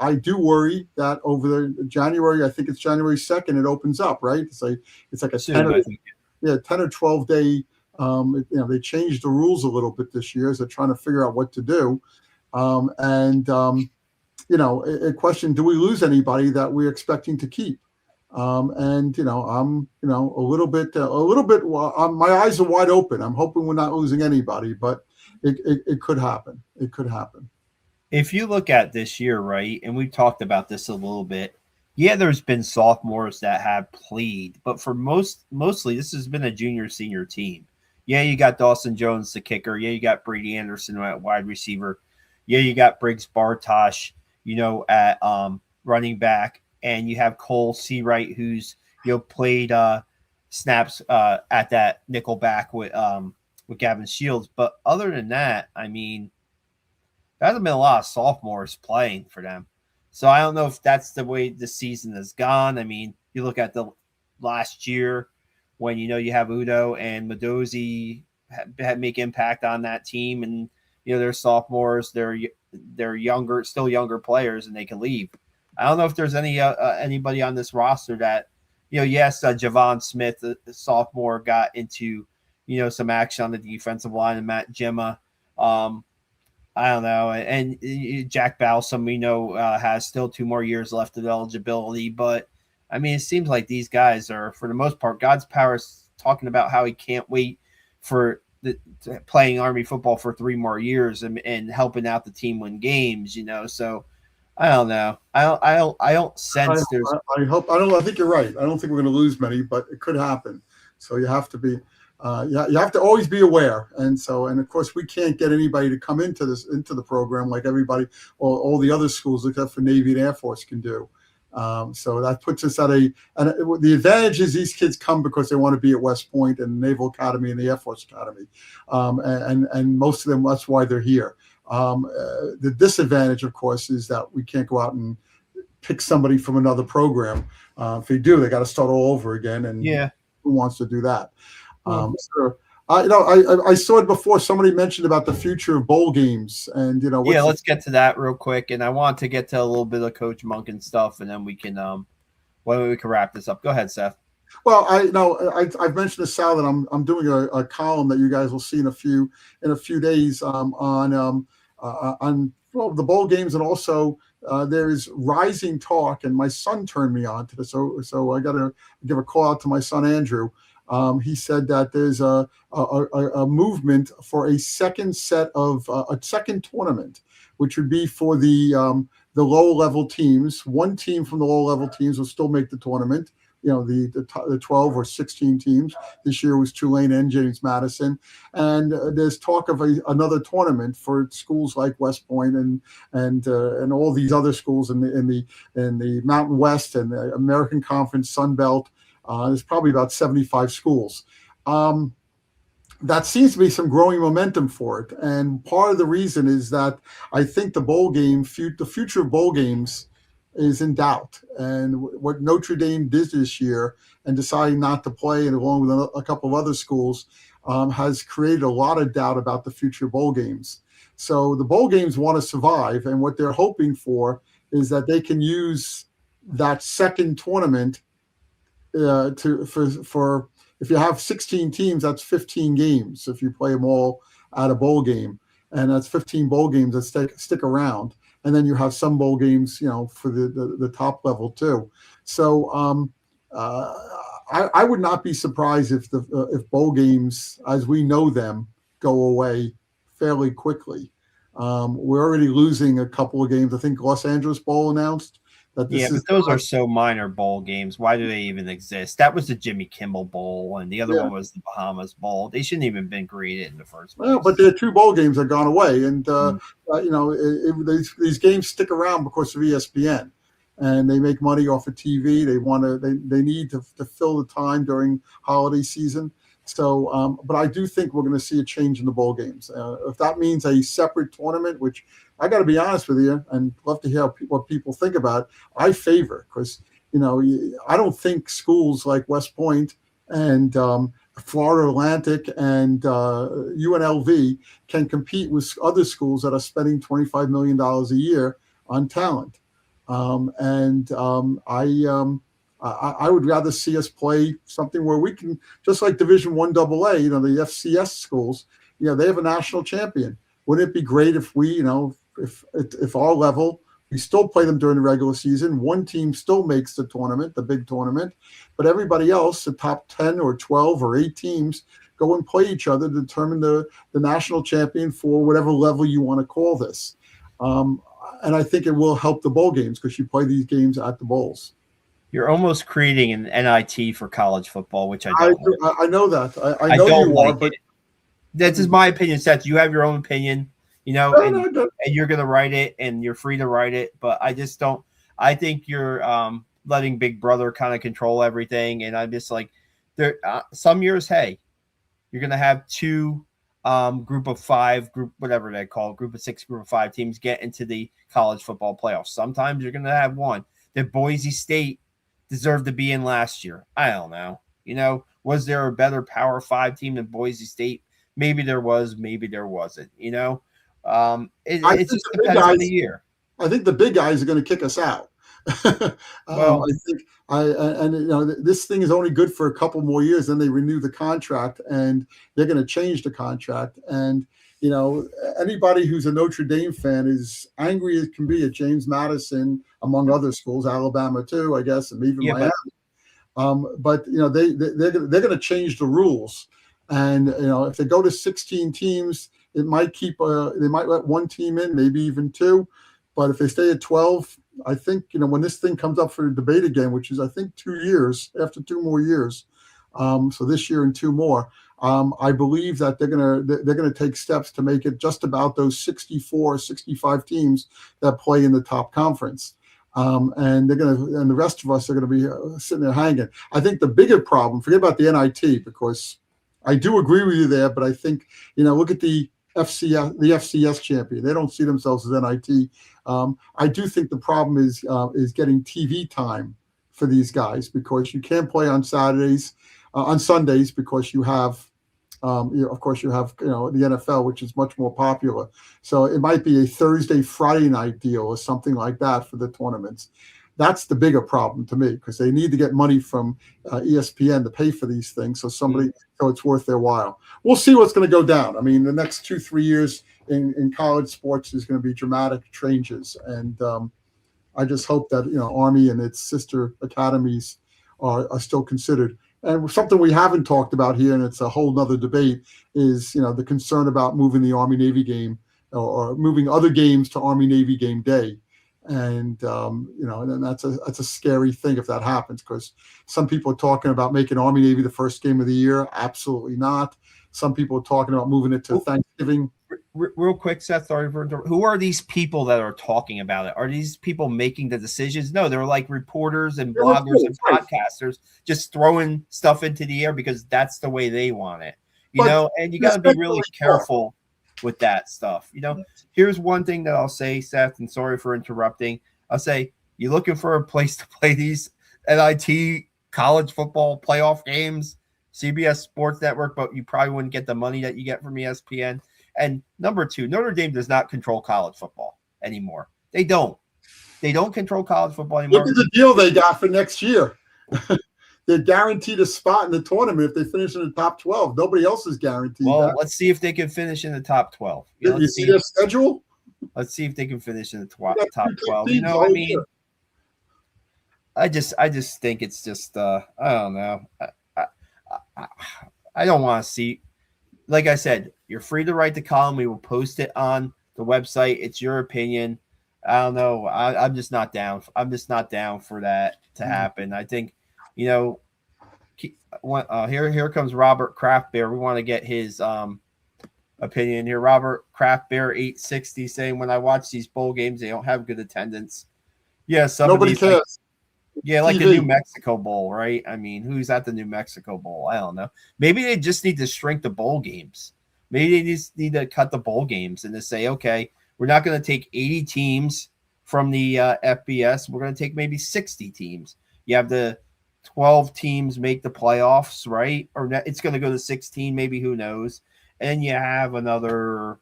I do worry that over the January, I think it's January 2nd, it opens up, right? It's like a 10 or 12 day. They changed the rules a little bit this year as they're trying to figure out what to do. A question: do we lose anybody that we're expecting to keep? I'm a little bit. My eyes are wide open. I'm hoping we're not losing anybody, but it could happen. It could happen. If you look at this year, right, and we've talked about this a little bit, yeah, there's been sophomores that have played, but for mostly this has been a junior-senior team. Yeah, you got Dawson Jones, the kicker. Yeah, you got Brady Anderson at wide receiver. Yeah, you got Briggs Bartosh, at running back, and you have Cole Seawright, who's played snaps at that nickel back with Gavin Shields. But other than that, I mean, there hasn't been a lot of sophomores playing for them. So I don't know if that's the way the season has gone. I mean, you look at the last year when, you have Udo and Medozi had make impact on that team, and, they're sophomores, they're younger, still younger players, and they can leave. I don't know if there's anybody on this roster that, yes, Javon Smith, the sophomore, got into some action on the defensive line and Matt Gemma. I don't know. And Jack Balsam, we know, has still 2 more years left of eligibility. But, I mean, it seems like these guys are, for the most part, Godspower is talking about how he can't wait for playing Army football for 3 more years and helping out the team win games, So, I don't know. I don't sense there's. I hope. I think you're right. I don't think we're going to lose many, but it could happen. So you have to be. You have to always be aware, and of course we can't get anybody to come into the program like everybody or all the other schools except for Navy and Air Force can do. So that puts us the advantage is these kids come because they want to be at West Point and the Naval Academy and the Air Force Academy, and most of them, that's why they're here. The disadvantage, of course, is that we can't go out and pick somebody from another program. If they do, they got to start all over again, and who wants to do that? I saw it before. Somebody mentioned about the future of bowl games, and let's get to that real quick. And I want to get to a little bit of Coach Monken stuff, and then we can wrap this up. Go ahead, Seth. Well, I've mentioned to Sal that I'm doing a column that you guys will see in a few days on the bowl games, and also there is rising talk. And my son turned me on to this, so I got to give a call out to my son Andrew. He said that there's a movement for a second tournament, which would be for the low level teams. One team from the low level teams will still make the tournament. The 12 or 16 teams. This year was Tulane and James Madison, and there's talk of another tournament for schools like West Point and all these other schools in the Mountain West and the American Conference Sun Belt. There's probably about 75 schools. That seems to be some growing momentum for it. And part of the reason is that I think the future of bowl games is in doubt. And what Notre Dame did this year and deciding not to play, and along with a couple of other schools, has created a lot of doubt about the future of bowl games. So the bowl games want to survive. And what they're hoping for is that they can use that second tournament for if you have 16 teams, that's 15 games if you play them all at a bowl game, and that's 15 bowl games that stick around, and then you have some bowl games for the top level too. So I would not be surprised if bowl games as we know them go away fairly quickly. We're already losing a couple of games. I think Los Angeles Bowl announced that but those are so minor bowl games. Why do they even exist? That was the Jimmy Kimmel Bowl, and the other one was the Bahamas Bowl. They shouldn't even been created in the first place. Well, but there are 2 bowl games that have gone away, and these games stick around because of ESPN, and they make money off of TV. They need to fill the time during holiday season. So, but I do think we're going to see a change in the bowl games. If that means a separate tournament, which I got to be honest with you, and love to hear what people think about it, I favor, because I don't think schools like West Point and Florida Atlantic and UNLV can compete with other schools that are spending $25 million a year on talent. I would rather see us play something where we can, just like Division I AA, the FCS schools, they have a national champion. Wouldn't it be great if we, if our level, we still play them during the regular season, one team still makes the tournament, the big tournament, but everybody else, the top 10 or 12 or 8 teams, go and play each other to determine the national champion for whatever level you want to call this. And I think it will help the bowl games because you play these games at the bowls. You're almost creating an NIT for college football, which I don't like. I know that. I know don't you like are, but that's just my opinion, Seth. You have your own opinion, and you're going to write it, and you're free to write it. But I just don't. I think you're letting Big Brother kind of control everything, and I'm just like, there. Some years, hey, you're going to have 2 group of 5, whatever they call it, group of 6, group of 5 teams get into the college football playoffs. Sometimes you're going to have one. That Boise State deserved to be in last year. I don't know. Was there a better Power 5 team than Boise State? Maybe there was, maybe there wasn't. It just depends on the year. I think the big guys are going to kick us out. Well, I think this thing is only good for a couple more years. Then they renew the contract, and they're going to change the contract. And anybody who's a Notre Dame fan is angry as can be at James Madison, among other schools, Alabama too, I guess, and even yeah, Miami. But they're going to change the rules, and if they go to 16 teams, it might they might let one team in, maybe even two. But if they stay at 12, I think when this thing comes up for debate again, which is I think 2 years after 2 more years, so this year and 2 more. I believe that they're gonna take steps to make it just about those 64, 65 teams that play in the top conference. And the rest of us are gonna be sitting there hanging. I think the bigger problem, forget about the NIT, because I do agree with you there, but I think look at the FCS champion. They don't see themselves as NIT. I do think the problem is getting TV time for these guys, because you can't play on Saturdays, on Sundays, because you have. Of course, you have the NFL, which is much more popular. So it might be a Thursday, Friday night deal or something like that for the tournaments. That's the bigger problem to me, because they need to get money from ESPN to pay for these things. So so it's worth their while. We'll see what's going to go down. I mean, the next 2-3 years in college sports is going to be dramatic changes, and I just hope that Army and its sister academies are still considered. And something we haven't talked about here, and it's a whole nother debate, is the concern about moving the Army-Navy game or moving other games to Army-Navy game day. And and that's a scary thing if that happens, because some people are talking about making Army-Navy the first game of the year. Absolutely not. Some people are talking about moving it to Thanksgiving. Real quick, Seth, sorry for interrupting. Who are these people that are talking about it? Are these people making the decisions? No, they're like reporters and bloggers and podcasters just throwing stuff into the air because that's the way they want it. And you got to be really careful with that stuff. Here's one thing that I'll say, Seth, and sorry for interrupting. I'll say, you're looking for a place to play these NIT college football playoff games, CBS Sports Network, but you probably wouldn't get the money that you get from ESPN. And number 2, Notre Dame does not control college football anymore. They don't. They don't control college football anymore. Look at the deal they got for next year. They're guaranteed a spot in the tournament if they finish in the top 12. Nobody else is guaranteed. Well, let's see if they can finish in the top 12. You see their schedule? Let's see if they can finish in the top 12. I mean, I just think it's just I don't know. I don't want to see. Like I said, you're free to write the column. We will post it on the website. It's your opinion. I don't know. I'm just not down. I'm just not down for that to happen. I think, here comes Robert Kraft Bear. We want to get his opinion here. Robert Kraft Bear 860 saying, when I watch these bowl games, they don't have good attendance. Yeah, nobody cares. Like the New Mexico Bowl, right? I mean, who's at the New Mexico Bowl? I don't know. Maybe they just need to shrink the bowl games. Maybe they just need to cut the bowl games and to say, okay, we're not going to take 80 teams from the FBS. We're going to take maybe 60 teams. You have the 12 teams make the playoffs, right? Or it's going to go to 16, maybe, who knows? And you have another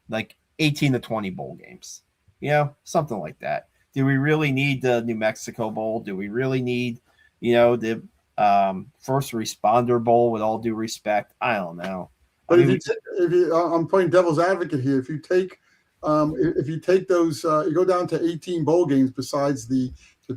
like 18 to 20 bowl games, something like that. Do we really need the New Mexico Bowl? Do we really need, the First Responder Bowl, with all due respect? I don't know. But I'm playing devil's advocate here. If you take those, you go down to 18 bowl games besides the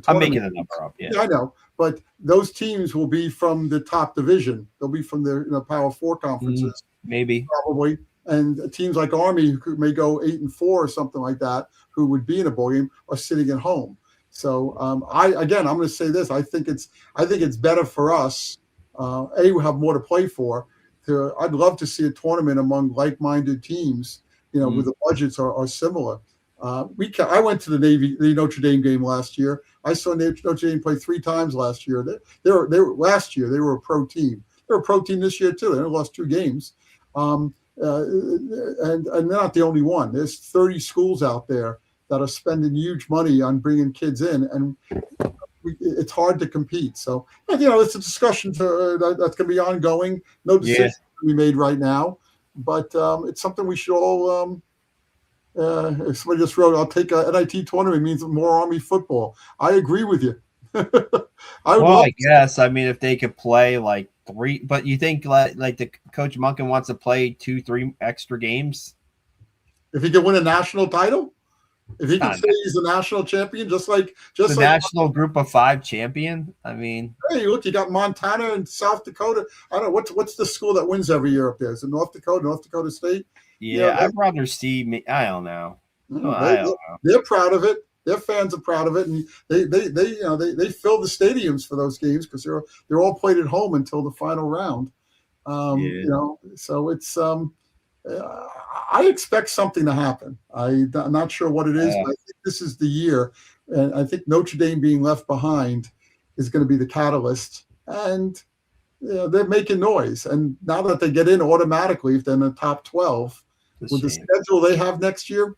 I'm making a number up. Yeah, I know. But those teams will be from the top division. They'll be from the Power 4 conferences. Maybe. Probably. And teams like Army, who may go 8-4 or something like that, who would be in a bowl game, are sitting at home. So I'm going to say this: I think it's better for us. We have more to play for. I'd love to see a tournament among like-minded teams, where the budgets are similar. I went to the Notre Dame game last year. I saw Notre Dame play 3 times last year. Last year they were a pro team. They're a pro team this year too. They only lost 2 games. And they're not the only one. There's 30 schools out there that are spending huge money on bringing kids in, and it's hard to compete. So, it's a discussion that's going to be ongoing. No decision to be made right now, but it's something we should all, Somebody just wrote, "I'll take a NIT tournament means more Army football." I agree with you. I would Well, love I guess. I mean, if they could play like three, but you think like the Coach Monken wants to play 2, 3 extra games? if he could win a national title. If he could Not say he's a national champion, just like the national group of 5 champion. I mean, hey, look, you got Montana and South Dakota. I don't know what's the school that wins every year up there. Is it North Dakota State? You know, yeah, I'd rather see me. I don't know. Oh, they, I don't know. they're proud of it. Their fans are proud of it, and they fill the stadiums for those games because they're all played at home until the final round. Yeah. So it's I expect something to happen. I'm not sure what it is, but I think this is the year, and I think Notre Dame being left behind is going to be the catalyst. And they're making noise, and now that they get in automatically, if they're in the top 12 with the schedule they have next year,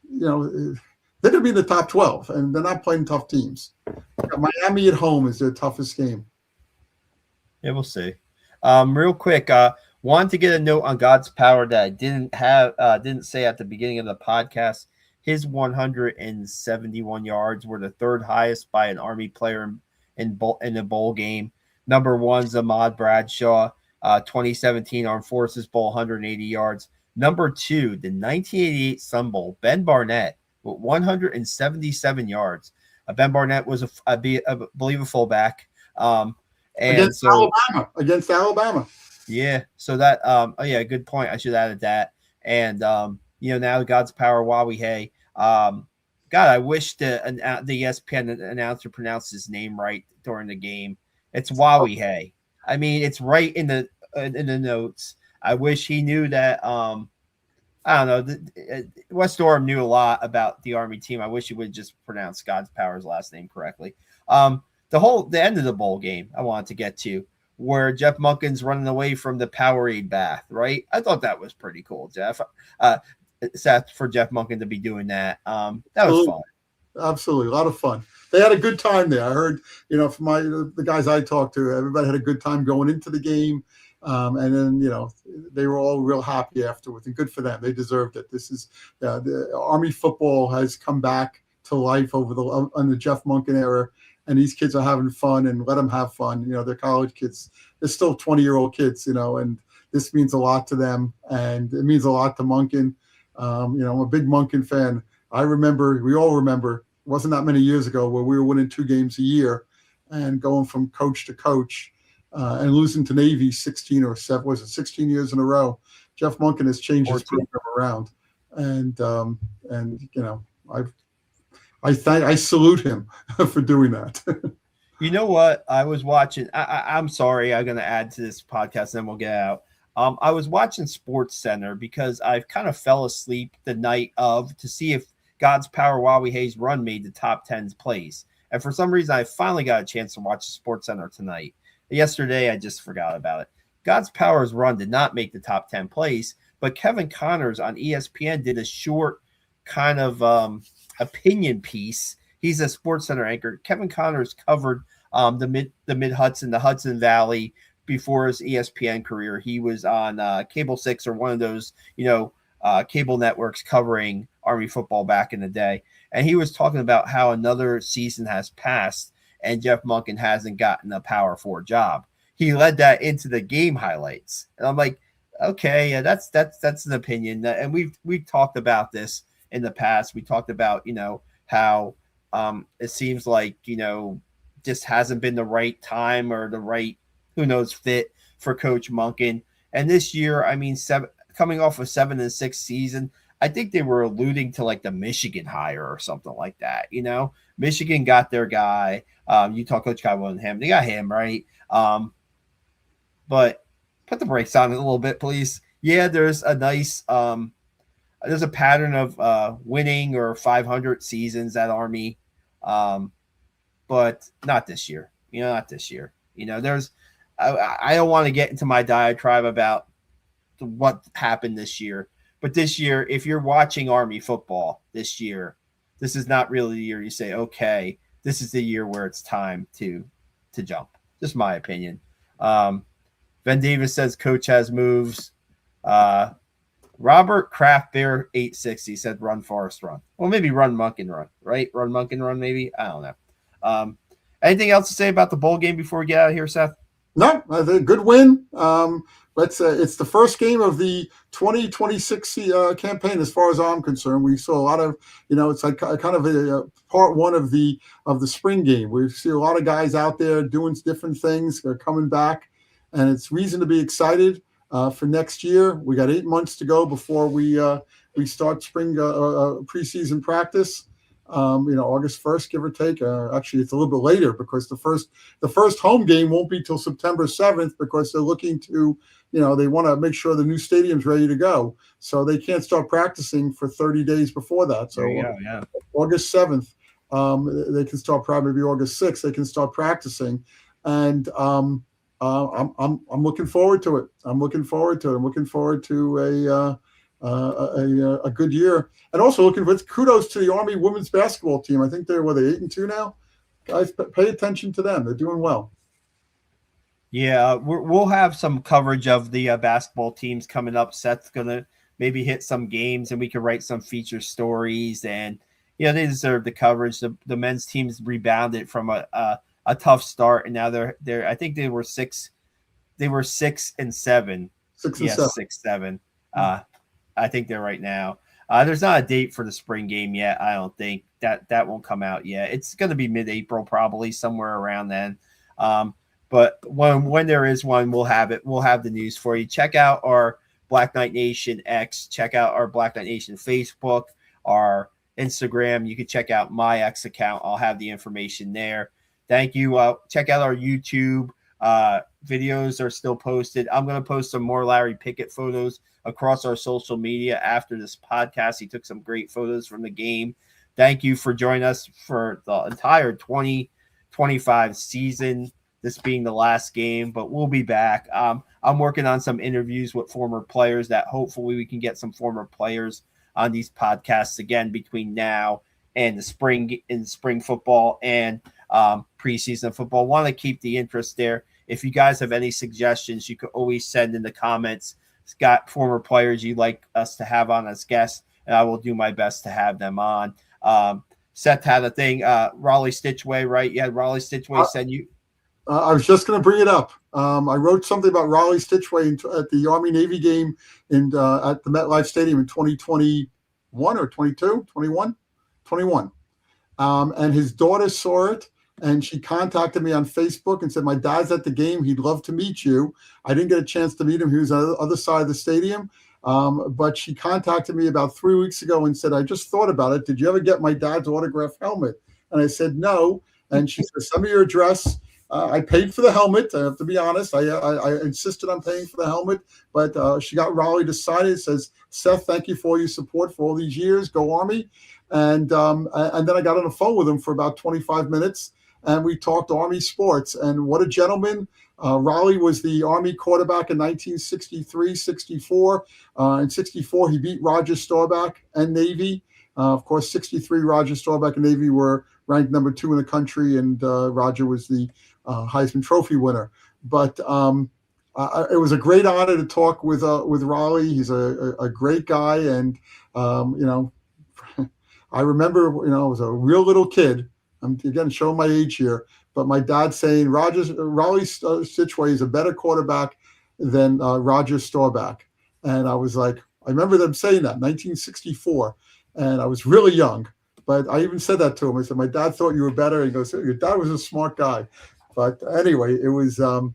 they're going to be in the top 12, and they're not playing tough teams. Miami at home is their toughest game. Yeah, we'll see. Real quick, wanted to get a note on Godspower that I didn't say at the beginning of the podcast. His 171 yards were the third highest by an Army player in a bowl game. Number one's Ahmad Bradshaw, 2017 Armed Forces Bowl, 180 yards. Number 2, the 1988 Sun Bowl, Ben Barnett with 177 yards. Ben Barnett was I believe a fullback. Against Alabama. Yeah. So that good point. I should have added that. And now Godspower Nwawuihe. God, I wish the ESPN announcer pronounced his name right during the game. It's Nwawuihe. I mean, it's right in the notes. I wish he knew that. I don't know. West Durham knew a lot about the Army team. I wish he would just pronounce Godspower's last name correctly. The end of the bowl game I wanted to get to, where Jeff Monken's running away from the Powerade bath, right? I thought that was pretty cool, Jeff. Seth, for Jeff Monken to be doing that. That was fun. Absolutely. A lot of fun. They had a good time there. I heard, from the guys I talked to, everybody had a good time going into the game. And then, they were all real happy afterwards, and good for them. They deserved it. This is the Army football has come back to life on the Jeff Monken era. And these kids are having fun, and let them have fun. They're college kids. They're still 20-year-old kids, and this means a lot to them, and it means a lot to Monken. I'm a big Monken fan. We all remember, it wasn't that many years ago where we were winning 2 games a year and going from coach to coach and losing to Navy 16 years in a row. Jeff Monken has changed his program around. And I salute him for doing that. You know what? I was watching. I'm sorry. I'm going to add to this podcast, and then we'll get out. I was watching Sports Center because I kind of fell asleep the night of to see if Godspower Nwawuihe's run made the top 10 plays. And for some reason, I finally got a chance to watch Sports Center tonight. Yesterday, I just forgot about it. Godspower's run did not make the top 10 plays, but Kevin Connors on ESPN did a short kind of opinion piece. He's a Sports Center anchor. Kevin Connors covered the mid Hudson, the Hudson Valley before his ESPN career. He was on Cable 6 or one of those, cable networks covering Army football back in the day. And he was talking about how another season has passed and Jeff Monken hasn't gotten a Power 4 job. He led that into the game highlights. And I'm like, okay, yeah, that's an opinion. And we've talked about this in the past. We talked about, how it seems like, just hasn't been the right time or the right, who knows, fit for Coach Monken. And this year, I mean, coming off a 7-6 season, I think they were alluding to like the Michigan hire or something like that. Michigan got their guy. Utah coach Kyle Willingham. They got him, right? But put the brakes on it a little bit, please. Yeah, there's a nice there's a pattern of winning or 500 seasons at Army, but not this year. Not this year. I don't want to get into my diatribe about what happened this year. But this year, if you're watching Army football this year, this is not really the year you say, okay, this is the year where it's time to jump. Just my opinion. Ben Davis says coach has moves. Robert Kraft Bear 860 said run Forest run. Well, maybe run Monk and run, right? Run Monk and run, maybe. I don't know. Anything else to say about the bowl game before we get out of here, Seth? No, a good win. It's the first game of the 2026 campaign, as far as I'm concerned. We saw a lot of, it's like kind of a part one of the spring game. We see a lot of guys out there doing different things. They're coming back, and it's reason to be excited for next year. We got 8 months to go before we start spring preseason practice. August 1st, give or take. Actually, it's a little bit later because the first home game won't be till September 7th because they're looking to, they want to make sure the new stadium's ready to go. So they can't start practicing for 30 days before that. So yeah. August 7th, they can start, probably August 6th, they can start practicing. And I'm looking forward to it. I'm looking forward to a good year. And also looking for kudos to the Army women's basketball team. I think they're 8-2 now. Guys, pay attention to them. They're doing well. Yeah, we'll have some coverage of the basketball teams coming up. Seth's gonna maybe hit some games, and we can write some feature stories. And they deserve the coverage. The men's teams rebounded from a tough start, and now they're I think they were 6 and 7. 6 and 7. 6-7. I think they're right now. There's not a date for the spring game yet. I don't think that won't come out yet. It's going to be mid-April, probably somewhere around then. But when there is one, we'll have it. We'll have the news for you. Check out our Black Knight Nation X. Check out our Black Knight Nation Facebook, our Instagram. You can check out my X account. I'll have the information there. Thank you. Check out our YouTube. Videos are still posted. I'm going to post some more Larry Pickett photos across our social media after this podcast. He took some great photos from the game. Thank you for joining us for the entire 2025 season, this being the last game, but we'll be back. I'm working on some interviews with former players that hopefully we can get some former players on these podcasts again between now and the spring football and preseason football. Want to keep the interest there. If you guys have any suggestions, you could always send in the comments. Got former players you'd like us to have on as guests, and I will do my best to have them on. Seth had a thing, Raleigh Stitchway, right? Yeah, Raleigh Stitchway send you. I was just going to bring it up. I wrote something about Raleigh Stitchway at the Army-Navy game at the MetLife Stadium in 2021 or 22, 21? 21. And his daughter saw it. And she contacted me on Facebook and said, my dad's at the game. He'd love to meet you. I didn't get a chance to meet him. He was on the other side of the stadium. But she contacted me about 3 weeks ago and said, I just thought about it. Did you ever get my dad's autographed helmet? And I said, no. And she said, send me your address. I paid for the helmet. I have to be honest. I insisted on paying for the helmet. But she got Raleigh to sign it. It says, Seth, thank you for all your support for all these years. Go Army. And then I got on the phone with him for about 25 minutes. And we talked Army sports, and what a gentleman. Raleigh was the Army quarterback in 1963, 64. In 64, he beat Roger Staubach and Navy. Of course, 63, Roger Staubach and Navy were ranked number 2 in the country, and Roger was the Heisman Trophy winner. But it was a great honor to talk with Raleigh. He's a great guy, and I remember, I was a real little kid. I'm again showing my age here, but my dad saying Raleigh Stitchway is a better quarterback than Roger Staubach. And I was like, I remember them saying that, 1964. And I was really young, but I even said that to him. I said, my dad thought you were better. And he goes, your dad was a smart guy. But anyway, it was a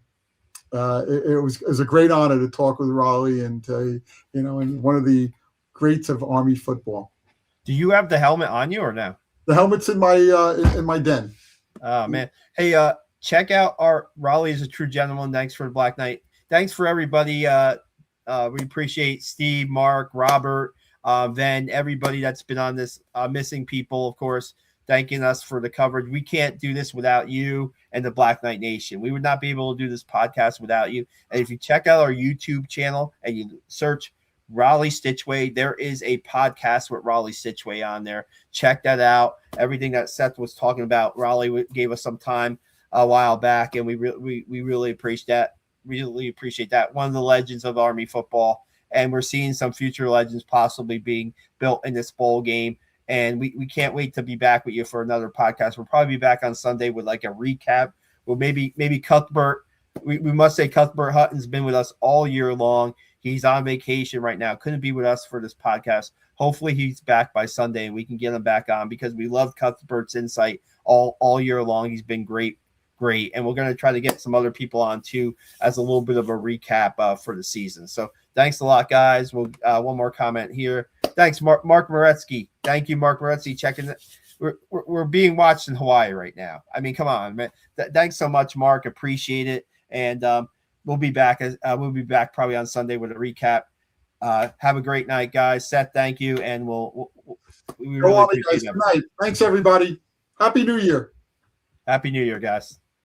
great honor to talk with Raleigh and, and one of the greats of Army football. Do you have the helmet on you or no? The helmet's in my den. Oh man. Hey, check out our Raleigh is a true gentleman. Thanks for the Black Knight. Thanks for everybody. We appreciate Steve, Mark, Robert, Ven, everybody that's been on this, missing people, of course, thanking us for the coverage. We can't do this without you and the Black Knight Nation. We would not be able to do this podcast without you. And if you check out our YouTube channel and you search Raleigh Stitchway, there is a podcast with Raleigh Stitchway on there. Check that out. Everything that Seth was talking about, Raleigh gave us some time a while back, and we really appreciate that. Really appreciate that. One of the legends of Army football, and we're seeing some future legends possibly being built in this bowl game. And we can't wait to be back with you for another podcast. We'll probably be back on Sunday with like a recap. Well, maybe Cuthbert. We must say Cuthbert Hutton's been with us all year long. He's on vacation right now. Couldn't be with us for this podcast. Hopefully he's back by Sunday and we can get him back on because we love Cuthbert's insight all year long. He's been great. And we're going to try to get some other people on too as a little bit of a recap for the season. So thanks a lot, guys. We'll one more comment here. Thanks, Mark Moretsky. Thank you, Mark Moretsky. Checking it. We're being watched in Hawaii right now. I mean, come on, man. Thanks so much, Mark. Appreciate it. And we'll be back. We'll be back probably on Sunday with a recap. Have a great night, guys. Seth, thank you, and we really appreciate it. Good night. Thanks, everybody. Happy New Year. Happy New Year, guys.